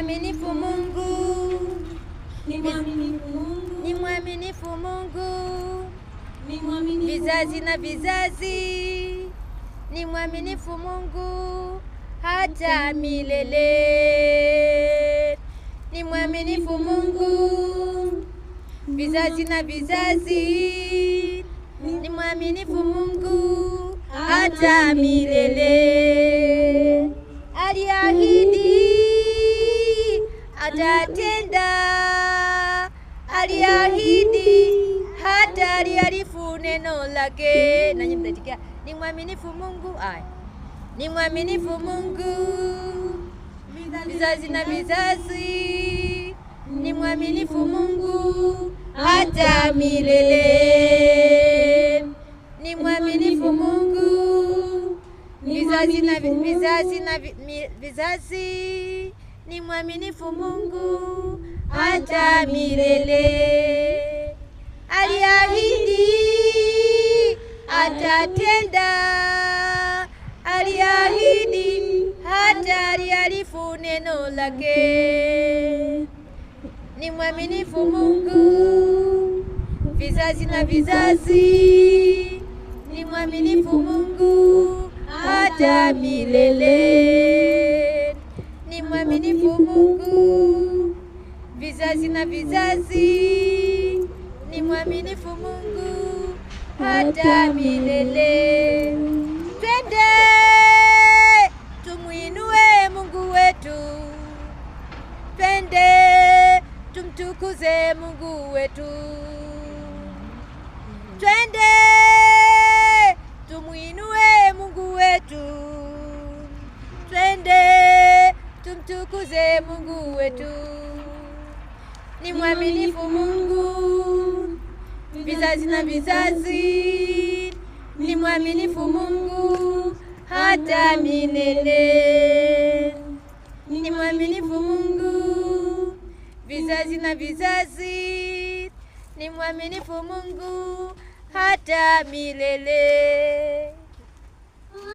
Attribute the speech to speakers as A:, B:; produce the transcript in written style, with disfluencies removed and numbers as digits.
A: mwaminifu Mungu,
B: ni mwaminifu Mungu,
A: ni mwaminifu Mungu,
B: ni mwaminifu
A: vizazi na vizazi, ni mwaminifu Mungu hata milele. Ni mwaminifu Mungu, vizazi na vizazi, ni mwaminifu Mungu hata milele. Aliahidi atatenda, aliahidi hata aliarifu neno lake. Nanyi mtatikia ni mwaminifu Mungu. Ni mwaminifu Mungu, vizazi na vizazi, ni mwaminifu Mungu hata milele. Ni mwaminifu Mungu, vizazi na vizazi, ni mwaminifu Mungu hata milele. Aliahidi atatenda, aliahidi hata aliarifu neno lake. Ni mwaminifu Mungu, vizazi na vizazi, ni mwaminifu Mungu hata milele. Ni mwaminifu Mungu, vizazi na vizazi, ni mwaminifu Mungu hata milele. Twende tumuinue Mungu wetu, twende tumtukuze Mungu wetu, twende tumuinue Mungu wetu, twende tumtukuze Mungu wetu. Ni mwaminifu Mungu, vizazi na vizazi, ni mwaminifu Mungu hata milele. Ni mwaminifu Mungu, vizazi na vizazi, ni mwaminifu Mungu hata milele.